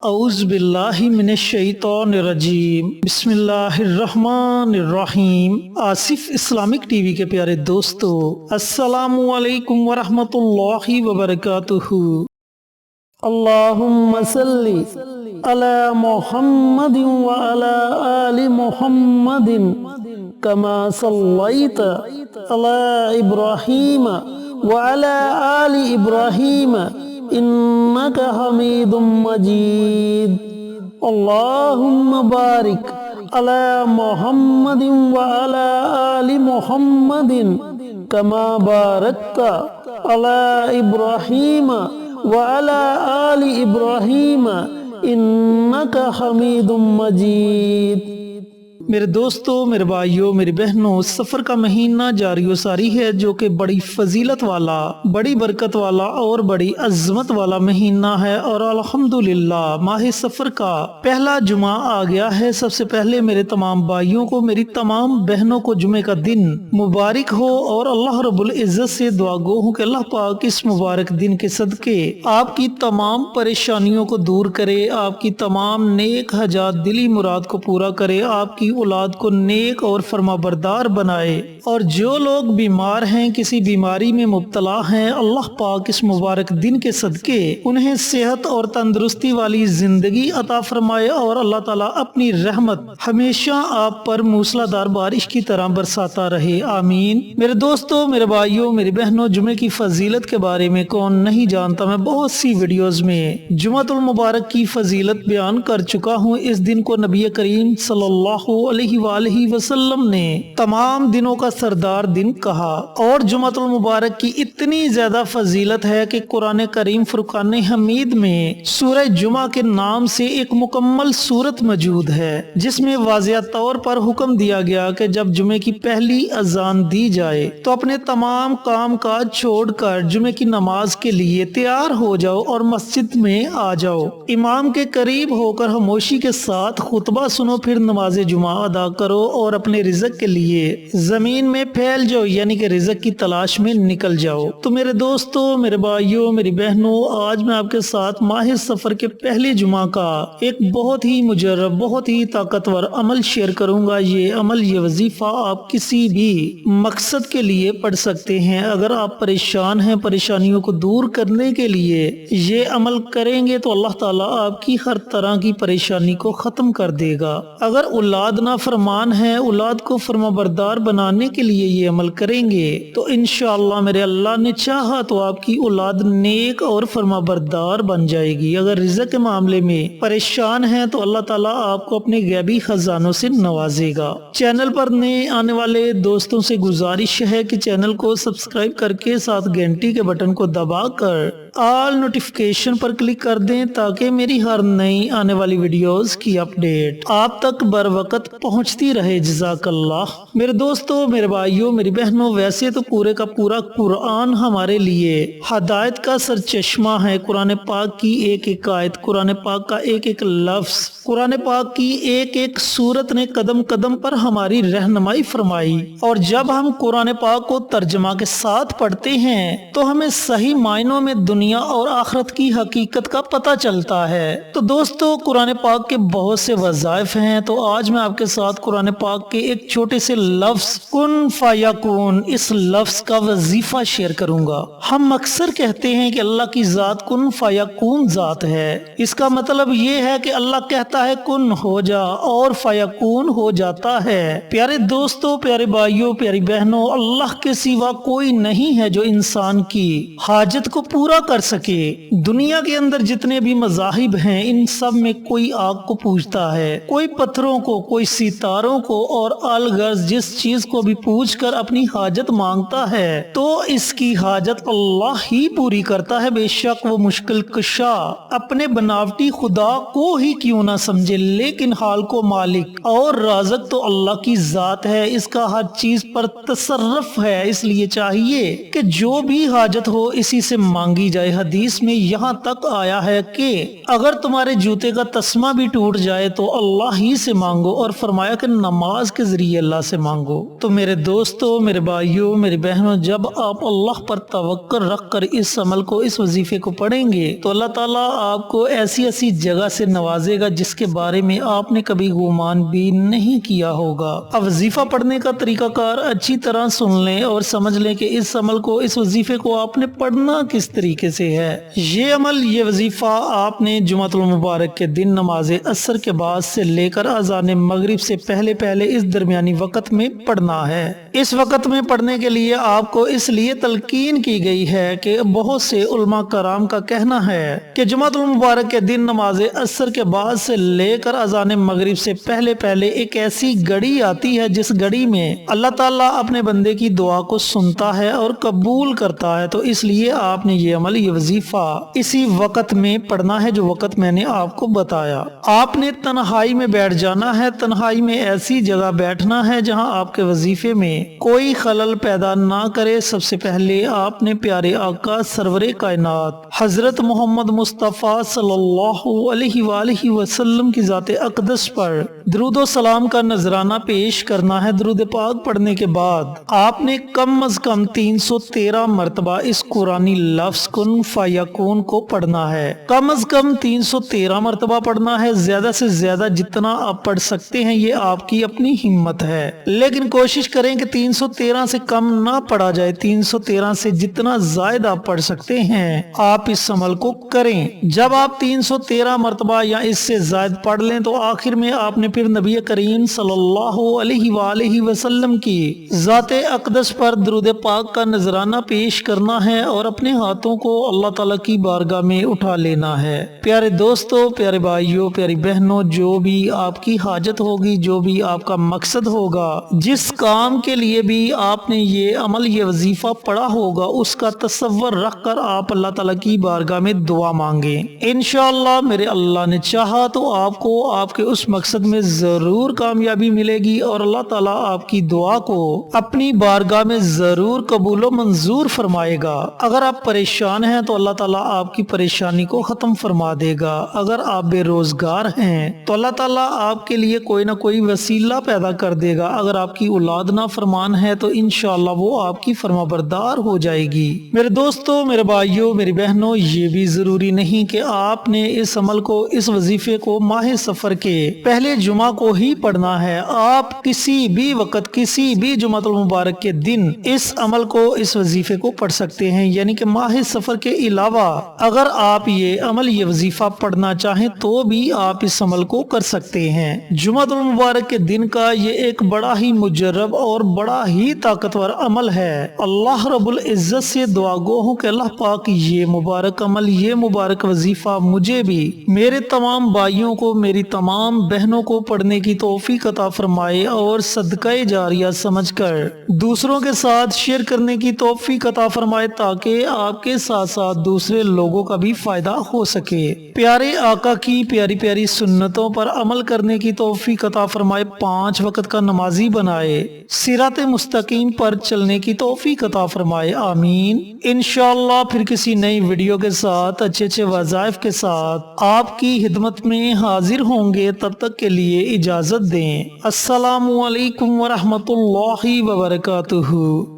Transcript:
اعوذ باللہ من الشیطان الرجیم بسم اللہ الرحمن الرحیم۔ آصف اسلامک ٹی وی کے پیارے دوستو، السلام علیکم ورحمۃ اللہ وبرکاتہ۔ اللہم صلی علی محمد وعلی آل محمد کما صلیت علی ابراہیم وعلی آل ابراہیم انک حمید مجید۔ اللہم بارک علی محمد وعلی آل محمد کما بارکت علی ابراہیم وعلی آل ابراہیم انک حمید مجید۔ میرے دوستو، میرے بھائیوں، میری بہنوں، سفر کا مہینہ جاری و ساری ہے جو کہ بڑی فضیلت والا، بڑی برکت والا اور بڑی عظمت والا مہینہ ہے، اور الحمدللہ ماہ سفر کا پہلا جمعہ آ گیا ہے۔ سب سے پہلے میرے تمام بھائیوں کو، میری تمام بہنوں کو جمعے کا دن مبارک ہو، اور اللہ رب العزت سے دعا گو ہوں کہ اللہ پاک اس مبارک دن کے صدقے آپ کی تمام پریشانیوں کو دور کرے، آپ کی تمام نیک حاجات دلی مراد کو پورا کرے، آپ کی اولاد کو نیک اور فرما بردار بنائے، اور جو لوگ بیمار ہیں، کسی بیماری میں مبتلا ہیں، اللہ پاک اس مبارک دن کے صدقے انہیں صحت اور تندرستی والی زندگی عطا فرمائے، اور اللہ تعالیٰ اپنی رحمت ہمیشہ آپ پر موسلا دھار بارش کی طرح برساتا رہے، آمین۔ میرے دوستو، میرے بھائیوں، میری بہنوں، جمعے کی فضیلت کے بارے میں کون نہیں جانتا؟ میں بہت سی ویڈیوز میں جمعۃ المبارک کی فضیلت بیان کر چکا ہوں۔ اس دن کو نبی کریم صلی اللہ علیہ وآلہ وسلم نے تمام دنوں کا سردار دن کہا، اور جمعۃ المبارک کی اتنی زیادہ فضیلت ہے کہ قرآن کریم فرقان حمید میں سورہ جمعہ کے نام سے ایک مکمل سورت موجود ہے، جس میں واضح طور پر حکم دیا گیا کہ جب جمعے کی پہلی اذان دی جائے تو اپنے تمام کام کاج چھوڑ کر جمعے کی نماز کے لیے تیار ہو جاؤ اور مسجد میں آ جاؤ، امام کے قریب ہو کر خاموشی کے ساتھ خطبہ سنو، پھر نماز جمعہ ادا کرو اور اپنے رزق کے لیے زمین میں پھیل جاؤ، یعنی کہ رزق کی تلاش میں نکل جاؤ۔ تو میرے دوستو، میرے بھائیوں، میری بہنوں، آج میں آپ کے ساتھ ماہ سفر کے پہلے جمعہ کا ایک بہت ہی مجرب، بہت ہی طاقتور عمل شیئر کروں گا۔ یہ عمل، یہ وظیفہ آپ کسی بھی مقصد کے لیے پڑھ سکتے ہیں۔ اگر آپ پریشان ہیں، پریشانیوں کو دور کرنے کے لیے یہ عمل کریں گے تو اللہ تعالیٰ آپ کی ہر طرح کی پریشانی کو ختم کر دے گا۔ اگر اولاد نافرمان ہے، اولاد کو فرما بردار بنانے کے لیے یہ عمل کریں گے تو انشاءاللہ میرے اللہ نے چاہا تو آپ کی اولاد نیک اور فرما بردار بن جائے گی۔ اگر رزق کے معاملے میں پریشان ہیں تو اللہ تعالیٰ آپ کو اپنے غیبی خزانوں سے نوازے گا۔ چینل پر نئے آنے والے دوستوں سے گزارش ہے کہ چینل کو سبسکرائب کر کے ساتھ گھنٹی کے بٹن کو دبا کر آل نوٹیفیکیشن پر کلک کر دیں تاکہ میری ہر نئی آنے والی ویڈیوز کی اپڈیٹ آپ تک بر وقت پہنچتی رہے۔ جزاک اللہ۔ میرے دوستو، میرے بھائیوں، میری بہنوں، ویسے تو پورے کا پورا قرآن ہمارے لیے ہدایت کا سرچشمہ ہے۔ قرآن پاک کی ایک ایک آیت، قرآن پاک کا ایک ایک لفظ، قرآن پاک کی ایک ایک سورت نے قدم قدم پر ہماری رہنمائی فرمائی، اور جب ہم قرآن پاک کو ترجمہ کے ساتھ پڑھتے ہیں تو ہمیں صحیح معنوں میں دنیا اور آخرت کی حقیقت کا پتہ چلتا ہے۔ تو دوستو، قرآن پاک کے بہت سے وظائف ہیں، تو آج میں آپ کے ساتھ قرآن پاک کے ایک چھوٹے سے لفظ کن فیکون، اس لفظ کا وظیفہ شیئر کروں گا۔ ہم اکثر کہتے ہیں کہ اللہ کی ذات کن فیکون ذات ہے۔ اس کا مطلب یہ ہے کہ اللہ کہتا ہے کن ہو جا اور فیکون ہو جاتا ہے۔ پیارے دوستو، پیارے بھائیوں، پیاری بہنوں، اللہ کے سوا کوئی نہیں ہے جو انسان کی حاجت کو پورا کر سکے۔ دنیا کے اندر جتنے بھی مذاہب ہیں، ان سب میں کوئی آگ کو پوجتا ہے، کوئی پتھروں کو، کوئی ستاروں کو، اور الغرض جس چیز کو بھی پوچھ کر اپنی حاجت مانگتا ہے تو اس کی حاجت اللہ ہی پوری کرتا ہے، بے شک وہ مشکل کشا اپنے بناوٹی خدا کو ہی کیوں نہ سمجھے، لیکن حال کو مالک اور رازق تو اللہ کی ذات ہے، اس کا ہر چیز پر تصرف ہے۔ اس لیے چاہیے کہ جو بھی حاجت ہو اسی سے مانگی جائے۔ حدیث میں یہاں تک آیا ہے کہ اگر تمہارے جوتے کا تسمہ بھی ٹوٹ جائے تو اللہ ہی سے مانگو، اور فرمایا کہ نماز کے ذریعے اللہ سے مانگو۔ تو میرے دوستو، میرے بھائیوں، میری بہنوں، جب آپ اللہ پر توکل رکھ کر اس عمل کو، اس وظیفے کو پڑھیں گے تو اللہ تعالیٰ آپ کو ایسی ایسی جگہ سے نوازے گا جس کے بارے میں آپ نے کبھی گمان بھی نہیں کیا ہوگا۔ اب وظیفہ پڑھنے کا طریقہ کار اچھی طرح سن لیں اور سمجھ لیں کہ اس عمل کو، اس وظیفے کو آپ نے پڑھنا کس طریقے سے ہے۔ یہ عمل، یہ وظیفہ آپ نے جمعۃ المبارک کے دن نماز عصر کے بعد سے لے کر اذان مغرب سے پہلے اس درمیانی وقت میں پڑھنا ہے۔ اس وقت میں پڑھنے کے لیے آپ کو اس لیے تلقین کی گئی ہے کہ بہت سے علماء کرام کا کہنا ہے کہ جمعۃ المبارک کے دن نماز عصر کے بعد سے لے کر اذان مغرب سے پہلے ایک ایسی گھڑی آتی ہے جس گھڑی میں اللہ تعالیٰ اپنے بندے کی دعا کو سنتا ہے اور قبول کرتا ہے۔ تو اس لیے آپ نے یہ عمل، یہ وظیفہ اسی وقت میں پڑھنا ہے جو وقت میں نے آپ کو بتایا۔ آپ نے تنہائی میں بیٹھ جانا ہے، تنہائی میں ایسی جگہ بیٹھنا ہے جہاں آپ کے وظیفے میں کوئی خلل پیدا نہ کرے۔ سب سے پہلے آپ نے پیارے آقا سرور کائنات حضرت محمد مصطفیٰ صلی اللہ علیہ وآلہ وسلم کی ذات اقدس پر درود و سلام کا نذرانہ پیش کرنا ہے۔ درود پاک پڑھنے کے بعد آپ نے کم از کم 313 مرتبہ اس قرآنی لفظ کن فیکون کو پڑھنا ہے۔ کم از کم 313 مرتبہ پڑھنا ہے، زیادہ سے زیادہ جتنا آپ پڑھ سکتے ہیں یہ آپ کی اپنی ہمت ہے، لیکن کوشش کریں کہ 313 سے کم نہ پڑھا جائے۔ 313 سے جتنا زائد آپ پڑھ سکتے ہیں آپ اس عمل کو کریں۔ جب آپ 313 مرتبہ یا اس سے زائد پڑھ لیں تو آخر میں آپ نے پھر نبی کریم صلی اللہ علیہ وآلہ وسلم کی ذات اقدس پر درود پاک کا نذرانہ پیش کرنا ہے اور اپنے ہاتھوں کو اللہ تعالیٰ کی بارگاہ میں اٹھا لینا ہے۔ پیارے دوستو، پیارے بھائیوں، پیاری بہنوں، جو بھی آپ کی حاجت ہوگی، جو بھی آپ کا مقصد ہوگا، جس کام کے لیے بھی آپ نے یہ عمل، یہ وظیفہ پڑھا ہوگا، اس کا تصور رکھ کر آپ اللہ تعالیٰ کی بارگاہ میں دعا مانگیں۔ انشاءاللہ میرے اللہ نے چاہا تو آپ کو آپ کے اس مقصد میں ضرور کامیابی ملے گی اور اللہ تعالیٰ آپ کی دعا کو اپنی بارگاہ میں ضرور قبول و منظور فرمائے گا۔ اگر آپ پریشان ہیں تو اللہ تعالیٰ آپ کی پریشانی کو ختم فرما دے گا۔ اگر آپ بے روزگار ہیں تو اللہ تعالیٰ آپ کے لیے کوئی نہ کوئی وسیلہ پیدا کر دے گا۔ اگر آپ کی اولاد نافرمان ہے تو انشاءاللہ وہ آپ کی فرما بردار ہو جائے گی۔ میرے دوستو، میرے بھائیوں، میری بہنوں، یہ بھی ضروری نہیں کہ آپ نے اس عمل کو، اس وظیفے کو ماہ سفر کے پہلے جمعہ کو ہی پڑھنا ہے۔ آپ کسی بھی وقت، کسی بھی جمعۃ المبارک کے دن اس عمل کو، اس وظیفے کو پڑھ سکتے ہیں، یعنی کہ ماہ سفر کے علاوہ اگر آپ یہ عمل، یہ وظیفہ پڑھنا چاہیں تو بھی آپ اس عمل کو کر سکتے ہیں۔ جمعۃ المبارک کے دن کا یہ ایک بڑا ہی مجرب اور بڑا ہی طاقتور عمل ہے۔ اللہ رب العزت سے دعا گو ہوں کہ اللہ پاک یہ مبارک عمل، یہ مبارک وظیفہ مجھے بھی، میرے تمام بھائیوں کو، میری تمام بہنوں کو پڑھنے کی توفیق عطا فرمائے اور صدقہ جاریہ سمجھ کر دوسروں کے ساتھ شیئر کرنے کی توفیق عطا فرمائے تاکہ آپ کے ساتھ ساتھ دوسرے لوگوں کا بھی فائدہ ہو سکے۔ پیارے آقا کی پیاری پیاری سنتوں پر عمل کرنے کی توفیق عطا فرمائے، 5 وقت کا نمازی بنائے، صراط مستقیم پر چلنے کی توفیق عطا فرمائے، آمین۔ انشاءاللہ پھر کسی نئی ویڈیو کے ساتھ، اچھے اچھے وظائف کے ساتھ آپ کی خدمت میں حاضر ہوں گے۔ تب تک کے لیے اجازت دیں۔ السلام علیکم ورحمۃ اللہ وبرکاتہ۔